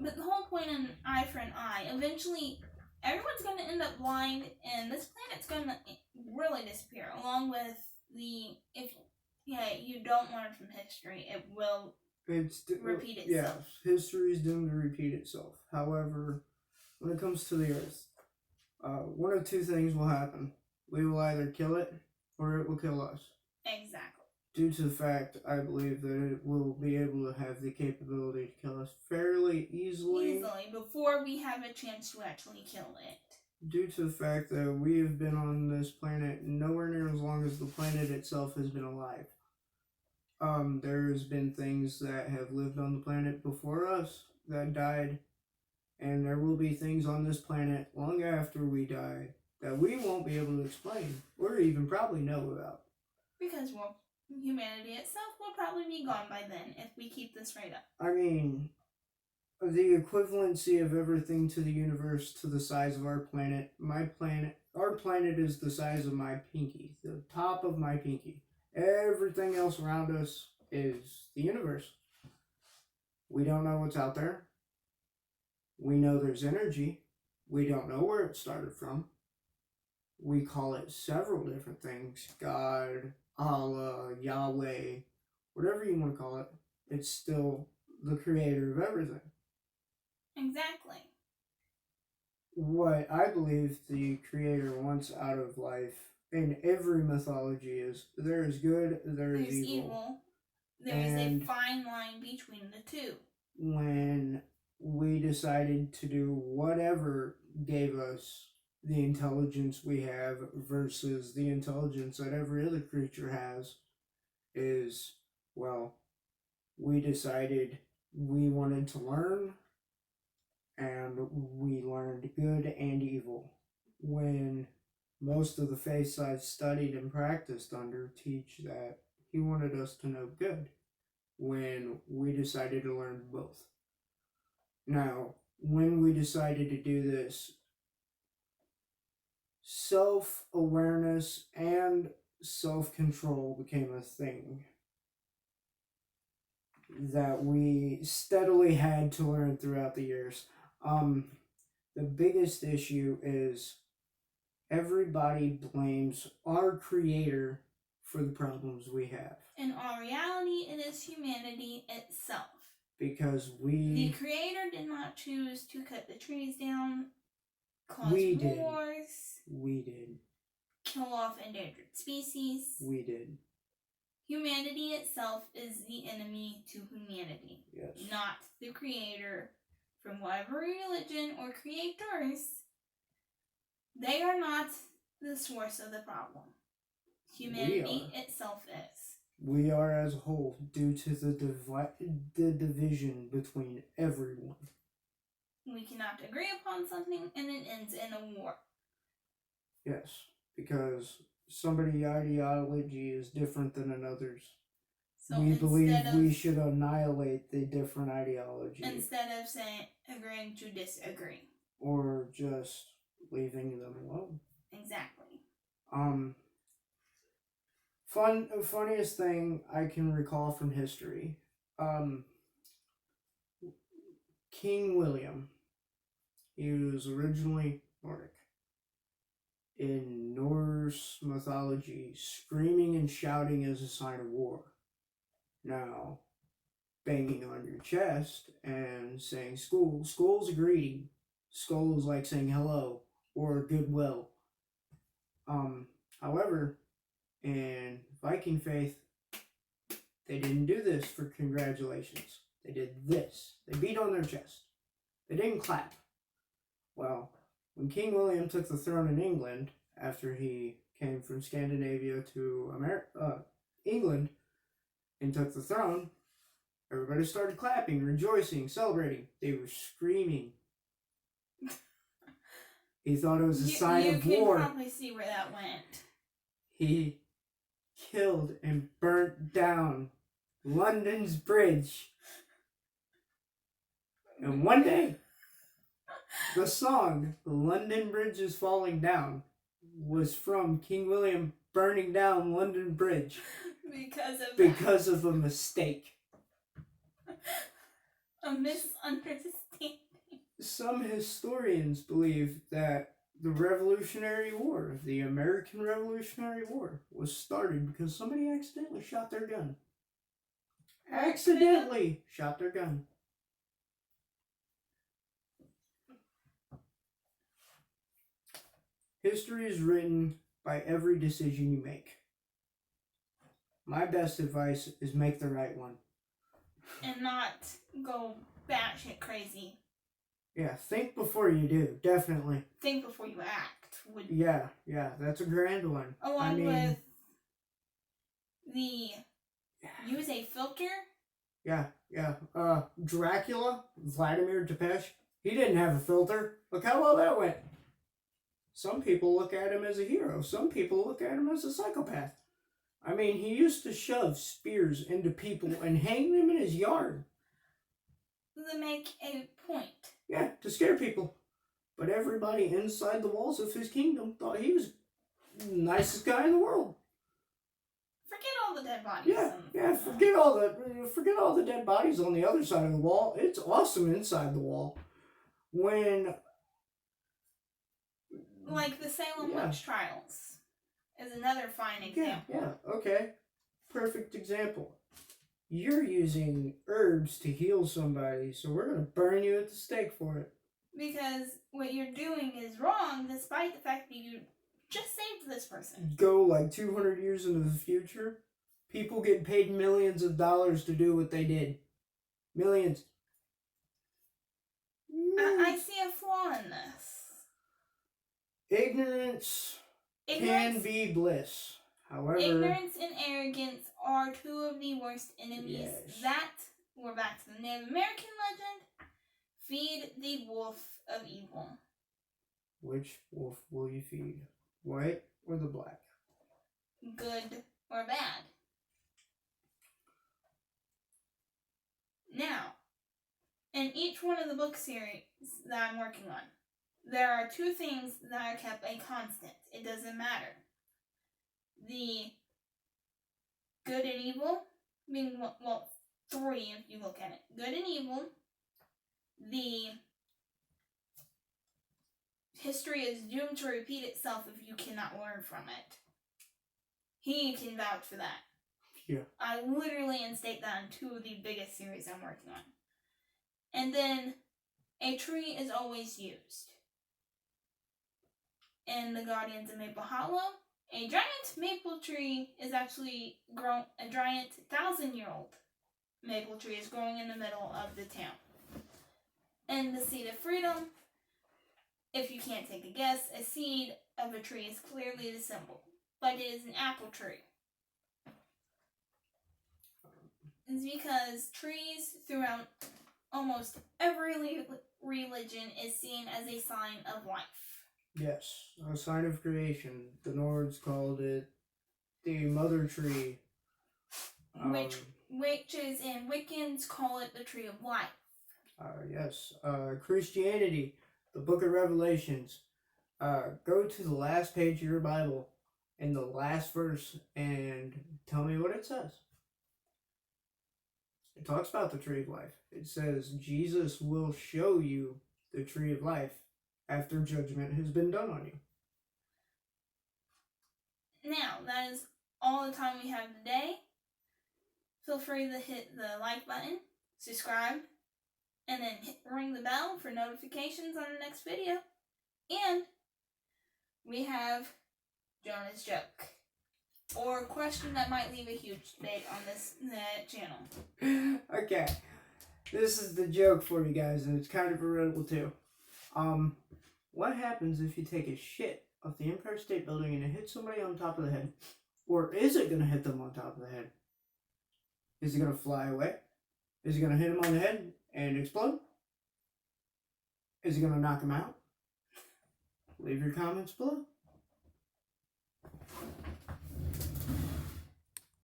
but the whole point in eye for an eye, eventually everyone's going to end up blind, and this planet's going to really disappear. Along with if you don't learn from history, it will repeat itself. Yeah, history is doomed to repeat itself. However, when it comes to the Earth, one of two things will happen. We will either kill it, or it will kill us. Exactly. Due to the fact, I believe that it will be able to have the capability to kill us fairly easily. Before we have a chance to actually kill it. Due to the fact that we have been on this planet nowhere near as long as the planet itself has been alive. There's been things that have lived on the planet before us that died, and there will be things on this planet long after we die that we won't be able to explain or even probably know about. Because, well, humanity itself will probably be gone by then if we keep this right up. I mean, the equivalency of everything to the universe to the size of our planet, our planet is the size of my pinky, the top of my pinky. Everything else around us is the universe. We don't know what's out there. We know there's energy. We don't know where it started from. We call it several different things. God, Allah, Yahweh, whatever you want to call it. It's still the creator of everything. Exactly. What I believe the creator wants out of life in every mythology is there is good, there's evil. There's a fine line between the two. When we decided to do whatever gave us the intelligence we have versus the intelligence that every other creature has is, well, we decided we wanted to learn, and we learned good and evil. When most of the faiths I've studied and practiced under teach that he wanted us to know good, when we decided to learn both. Now, when we decided to do this, self-awareness and self-control became a thing that we steadily had to learn throughout the years. The biggest issue is everybody blames our creator for the problems we have. In all reality, it is humanity itself. Because the creator did not choose to cut the trees down, cause wars. We did. Kill off endangered species. We did. Humanity itself is the enemy to humanity. Yes. Not the creator. From whatever religion or creators, they are not the source of the problem. Humanity itself is. We are as a whole due to the division between everyone. We cannot agree upon something and it ends in a war. Yes, because somebody's ideology is different than another's. So we believe we should annihilate the different ideology. Instead of agreeing to disagree. Or just leaving them alone. Exactly. Funniest thing I can recall from history. King William. He was originally Nordic. In Norse mythology, screaming and shouting is a sign of war. Now, banging on your chest and saying skull's a greeting. Skull is like saying hello or goodwill. However, in Viking faith, they didn't do this for congratulations. They did this. They beat on their chest. They didn't clap. Well, when King William took the throne in England, after he came from Scandinavia to England, and took the throne, everybody started clapping, rejoicing, celebrating. They were screaming. He thought it was a sign of war. You can probably see where that went. He killed and burnt down London's bridge. And one day, the song, "The London Bridge is Falling Down," was from King William burning down London Bridge. Because of a mistake. a misunderstanding. Some historians believe that the Revolutionary War, the American Revolutionary War, was started because somebody accidentally shot their gun. Accidentally shot their gun. History is written by every decision you make. My best advice is make the right one. And not go batshit crazy. Yeah, think before you do, definitely. Think before you act. Yeah, that's a grand one. Along with the use a filter. Yeah. Dracula, Vladimir Tepesh, he didn't have a filter. Look how well that went. Some people look at him as a hero. Some people look at him as a psychopath. I mean, he used to shove spears into people and hang them in his yard. To make a point. Yeah, to scare people. But everybody inside the walls of his kingdom thought he was the nicest guy in the world. Forget all the dead bodies. Forget all the dead bodies on the other side of the wall. It's awesome inside the wall. When like the Salem witch trials is another fine example. Yeah, okay. Perfect example. You're using herbs to heal somebody, so we're going to burn you at the stake for it. Because what you're doing is wrong, despite the fact that you just saved this person. Go like 200 years into the future, people get paid millions of dollars to do what they did. Millions. I see a flaw in this. Ignorance can be bliss. However, ignorance and arrogance are two of the worst enemies. Yes. That, we're back to the Native American legend, feed the wolf of evil. Which wolf will you feed? White or the black? Good or bad? Now, in each one of the book series that I'm working on, there are two things that are kept a constant. It doesn't matter. The good and evil, meaning, well, three if you look at it. Good and evil. The history is doomed to repeat itself if you cannot learn from it. He can vouch for that. Yeah. I literally instate that in two of the biggest series I'm working on. And then a tree is always used. In the Guardians of Maple Hollow, a giant maple tree is actually grown. A giant 1,000-year-old maple tree is growing in the middle of the town. And the seed of freedom, if you can't take a guess, a seed of a tree is clearly the symbol, but it is an apple tree. It's because trees throughout almost every religion is seen as a sign of life. Yes, a sign of creation. The Nords called it the mother tree. Witches and Wiccans call it the tree of life. Yes. Christianity, the book of Revelations. Go to the last page of your Bible in the last verse and tell me what it says. It talks about the tree of life. It says Jesus will show you the tree of life after judgment has been done on you. Now, that is all the time we have today. Feel free to hit the like button, subscribe, and then ring the bell for notifications on the next video. And we have Jonah's joke, or question that might leave a huge debate on this channel. Okay, this is the joke for you guys, and it's kind of a riddle too. What happens if you take a shit off the Empire State Building and it hits somebody on top of the head? Or is it going to hit them on top of the head? Is it going to fly away? Is it going to hit him on the head and explode? Is it going to knock him out? Leave your comments below.